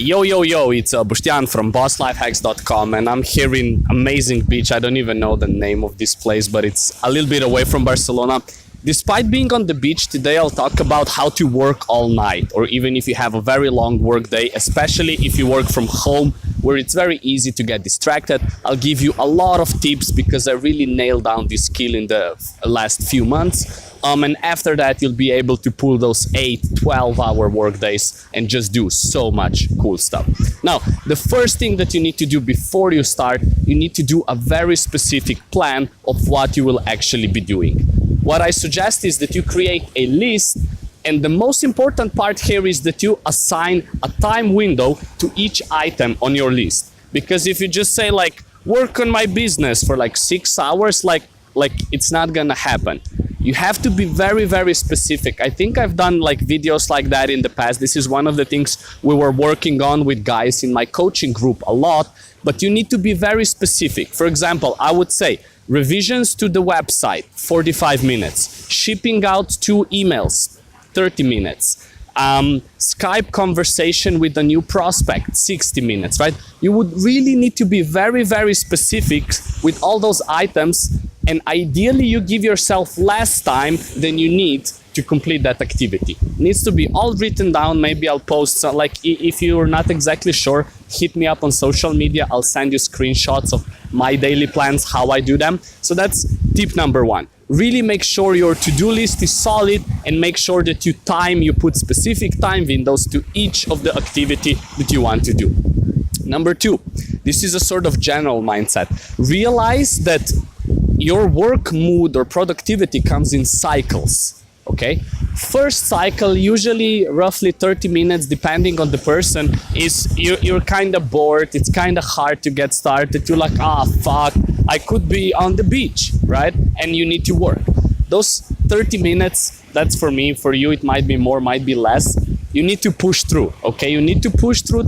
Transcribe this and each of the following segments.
Yo, yo, yo, it's Boštjan from BossLifeHacks.com, and I'm here in amazing beach. I don't even know the name of this place, but it's a little bit away from Barcelona. Despite being on the beach today, I'll talk about how to work all night, or even if you have a very long work day, especially if you work from home, where it's very easy to get distracted. I'll give you a lot of tips because I really nailed down this skill in the last few months. And after that, you'll be able to pull those 8-12-hour work days and just do so much cool stuff. Now, the first thing that you need to do before you start, you need to do a very specific plan of what you will actually be doing. What I suggest is that you create a list, and the most important part here is that you assign a time window to each item on your list. Because if you just say like, work on my business for like 6 hours, like it's not gonna happen. You have to be very, very specific. I think I've done like videos like that in the past. This is one of the things we were working on with guys in my coaching group a lot, but you need to be very specific. For example, I would say revisions to the website, 45 minutes. Shipping out 2 emails, 30 minutes. Skype conversation with a new prospect, 60 minutes, right? You would really need to be very, very specific with all those items, and ideally you give yourself less time than you need to complete that activity. It needs to be all written down. Maybe I'll post, like if you're not exactly sure, hit me up on social media. I'll send you screenshots of my daily plans, how I do them. So that's tip number 1. Really make sure your to-do list is solid, and make sure that you put specific time windows to each of the activity that you want to do. Number 2, this is a sort of general mindset. Realize that your work mood or productivity comes in cycles, okay? First cycle, usually roughly 30 minutes, depending on the person, is you're kind of bored, it's kind of hard to get started, you're like, fuck, I could be on the beach, right? And you need to work. Those 30 minutes, that's for me, for you it might be more, might be less. You need to push through, okay? You need to push through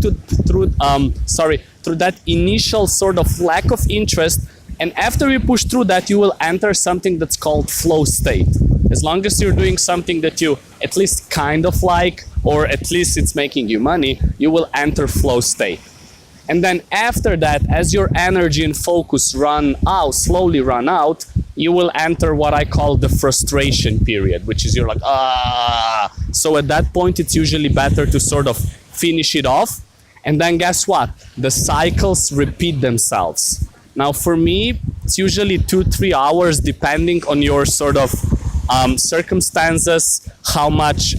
that initial sort of lack of interest. And after you push through that, you will enter something that's called flow state. As long as you're doing something that you at least kind of like, or at least it's making you money, you will enter flow state. And then after that, as your energy and focus slowly run out, you will enter what I call the frustration period, which is you're like, So at that point, it's usually better to sort of finish it off. And then guess what? The cycles repeat themselves. Now for me, it's usually 2-3 hours depending on your sort of circumstances, how much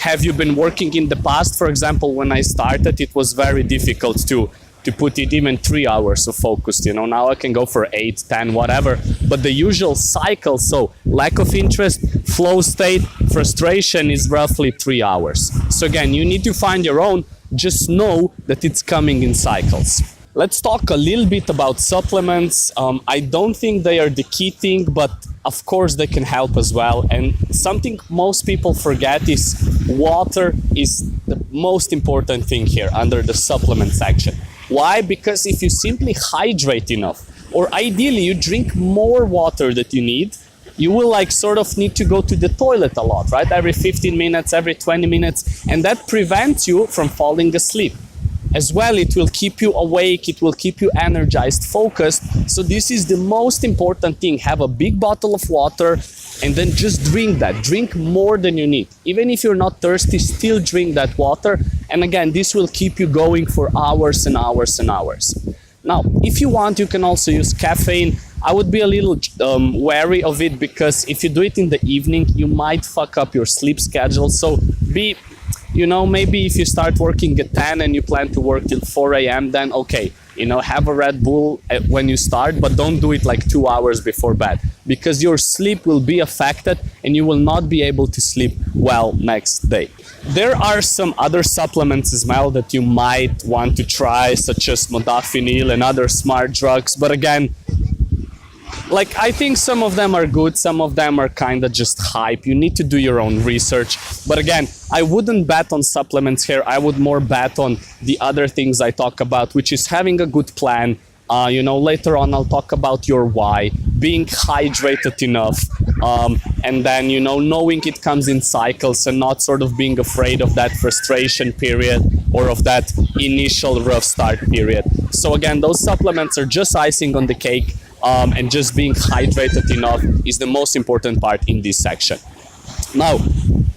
have you been working in the past. For example, when I started, it was very difficult to put it even 3 hours of focus. Now I can go for 8, 10, whatever. But the usual cycle, so lack of interest, flow state, frustration is roughly 3 hours. So again, you need to find your own. Just know that it's coming in cycles. Let's talk a little bit about supplements. I don't think they are the key thing, but of course they can help as well. And something most people forget is water is the most important thing here under the supplement section. Why? Because if you simply hydrate enough, or ideally you drink more water that you need, you will sort of need to go to the toilet a lot, right? Every 15 minutes, every 20 minutes, and that prevents you from falling asleep. As well, it will keep you awake, it will keep you energized, focused. So this is the most important thing. Have a big bottle of water and then just drink that. Drink more than you need. Even if you're not thirsty, still drink that water. And again, this will keep you going for hours and hours and hours. Now, if you want, you can also use caffeine. I would be a little wary of it, because if you do it in the evening, you might fuck up your sleep schedule. So maybe if you start working at 10 and you plan to work till 4 a.m., then okay, have a Red Bull when you start, but don't do it like 2 hours before bed, because your sleep will be affected and you will not be able to sleep well next day. There are some other supplements as well that you might want to try, such as modafinil and other smart drugs, but again, I think some of them are good, some of them are kind of just hype. You need to do your own research. But again, I wouldn't bet on supplements here. I would more bet on the other things I talk about, which is having a good plan, Later on I'll talk about your why, being hydrated enough, and then, knowing it comes in cycles and not sort of being afraid of that frustration period or of that initial rough start period. So again, those supplements are just icing on the cake, and just being hydrated enough is the most important part in this section. Now,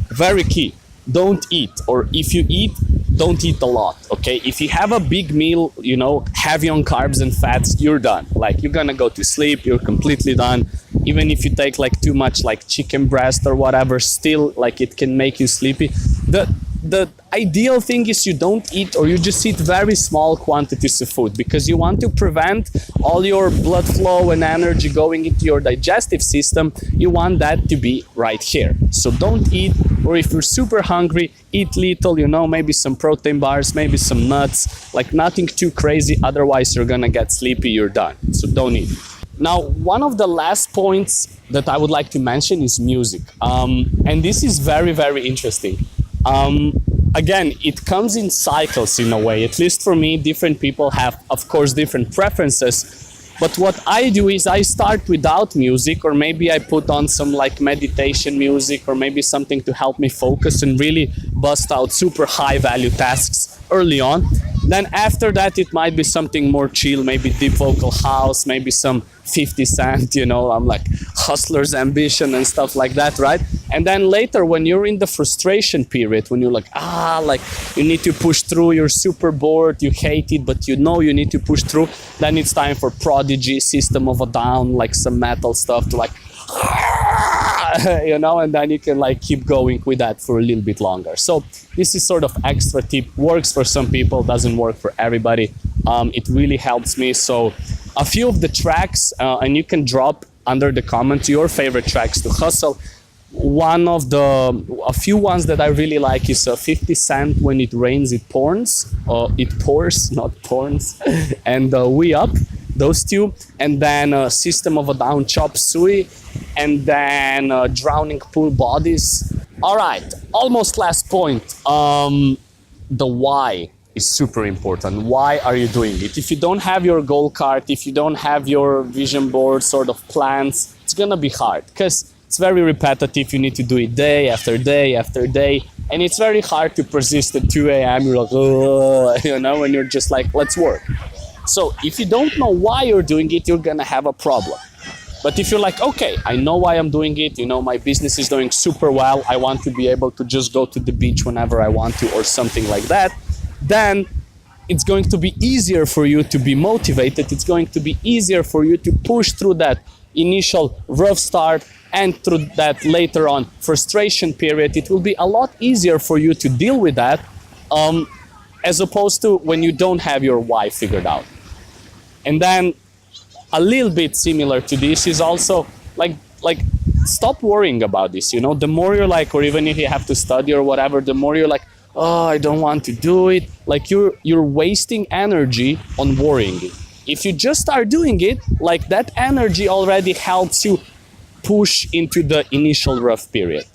very key, don't eat, or if you eat, don't eat a lot, okay? If you have a big meal, heavy on carbs and fats, you're done. Like, you're gonna go to sleep, you're completely done. Even if you take like too much like chicken breast or whatever, still like it can make you sleepy. The ideal thing is you don't eat, or you just eat very small quantities of food, because you want to prevent all your blood flow and energy going into your digestive system. You want that to be right here. So don't eat, or if you're super hungry, eat little, maybe some protein bars, maybe some nuts, like nothing too crazy, otherwise you're gonna get sleepy, you're done. So don't eat. Now, one of the last points that I would like to mention is music. And this is very, very interesting. Again, it comes in cycles in a way. At least for me, different people have, of course, different preferences. But what I do is I start without music, or maybe I put on some like meditation music, or maybe something to help me focus and really bust out super high value tasks early on. Then after that, it might be something more chill, maybe deep vocal house, maybe some 50 Cent, I'm like Hustler's Ambition and stuff like that, right? And then later, when you're in the frustration period, when you're like, you need to push through, you're super bored, you hate it, but you need to push through, then it's time for Prodigy, System of a Down, like some metal stuff to like, and then you can like keep going with that for a little bit longer. So this is sort of extra tip, works for some people, doesn't work for everybody. It really helps me. So a few of the tracks, and you can drop under the comments your favorite tracks to hustle. A few ones that I really like is 50 Cent, When It Rains It Pours, not porns, and We Up, those two, and then System of a Down, Chop Suey, and then Drowning Pool Bodies. All right, almost last point. The why is super important. Why are you doing it? If you don't have your goal card, if you don't have your vision board sort of plans, it's gonna be hard, because it's very repetitive. You need to do it day after day after day, and it's very hard to persist at 2 a.m. You're like, and you're just like, let's work. So if you don't know why you're doing it, you're gonna have a problem. But if you're like, okay, I know why I'm doing it, my business is doing super well, I want to be able to just go to the beach whenever I want to, or something like that, then it's going to be easier for you to be motivated. It's going to be easier for you to push through that initial rough start and through that later on frustration period. It will be a lot easier for you to deal with that, as opposed to when you don't have your why figured out. And then a little bit similar to this is also like stop worrying about this. The more you're like, or even if you have to study or whatever, the more you're like, oh, I don't want to do it. Like you're wasting energy on worrying it. If you just start doing it, like that energy already helps you push into the initial rough period.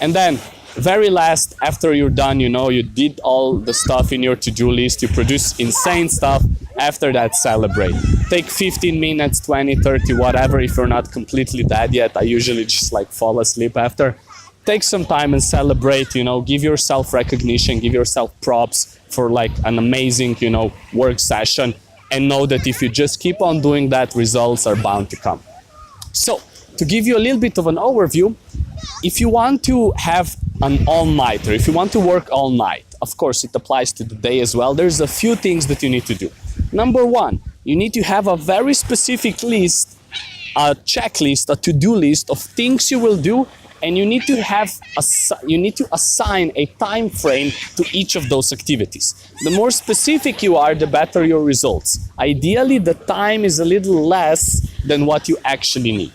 And then very last, after you're done, you did all the stuff in your to-do list, you produce insane stuff. After that, celebrate. Take 15 minutes, 20, 30, whatever. If you're not completely dead yet, I usually just like fall asleep after. Take some time and celebrate, give yourself recognition, give yourself props for like an amazing, work session, and know that if you just keep on doing that, results are bound to come. So to give you a little bit of an overview, if you want to have an all-nighter, if you want to work all night, of course it applies to the day as well, there's a few things that you need to do. Number one, you need to have a very specific list, a checklist, a to-do list of things you will do, and you need to assign a time frame to each of those activities. The more specific you are, the better your results. Ideally, the time is a little less than what you actually need.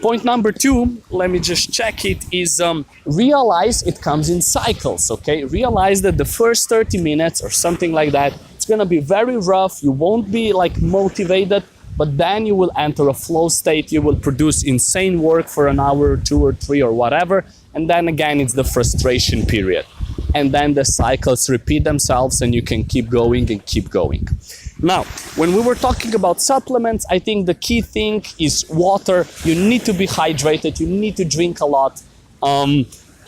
Point number two, let me just check it, is realize it comes in cycles, okay? Realize that the first 30 minutes or something like that, it's gonna be very rough, you won't be like motivated, but then you will enter a flow state, you will produce insane work for an hour or 2 or 3 or whatever, and then again it's the frustration period. And then the cycles repeat themselves and you can keep going and keep going. Now, when we were talking about supplements, I think the key thing is water. You need to be hydrated. You need to drink a lot.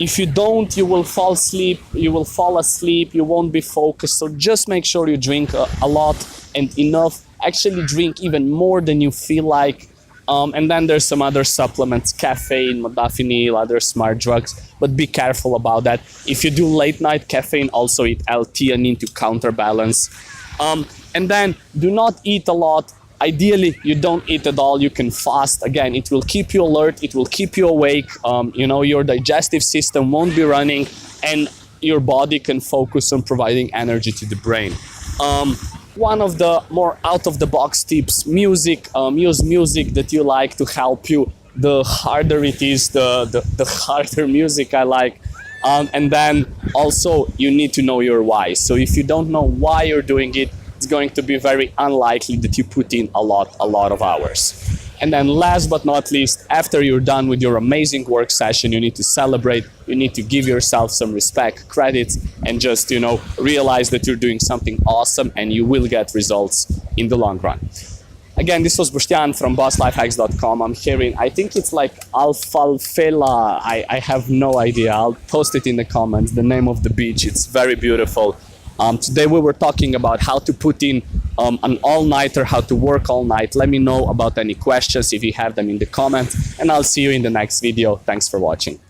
If you don't, you will fall asleep. You will fall asleep. You won't be focused. So just make sure you drink a lot and enough. Actually drink even more than you feel like. And then there's some other supplements, caffeine, modafinil, other smart drugs, but be careful about that. If you do late night caffeine, also eat L-theanine to counterbalance. And then do not eat a lot. Ideally, you don't eat at all. You can fast. Again, it will keep you alert. It will keep you awake. Your digestive system won't be running and your body can focus on providing energy to the brain. One of the more out-of-the-box tips, music. Use music that you like to help you. The harder it is, the harder music I like. And then also you need to know your why. So if you don't know why you're doing it, it's going to be very unlikely that you put in a lot of hours. And then last but not least, after you're done with your amazing work session, you need to celebrate, you need to give yourself some respect, credits, and just, realize that you're doing something awesome and you will get results in the long run. Again, this was Boštjan from BossLifeHacks.com. I'm hearing, I think it's like Alfalfela. I have no idea. I'll post it in the comments, the name of the beach. It's very beautiful. Today we were talking about how to put in an all-nighter, how to work all night. Let me know about any questions if you have them in the comments, and I'll see you in the next video. Thanks for watching.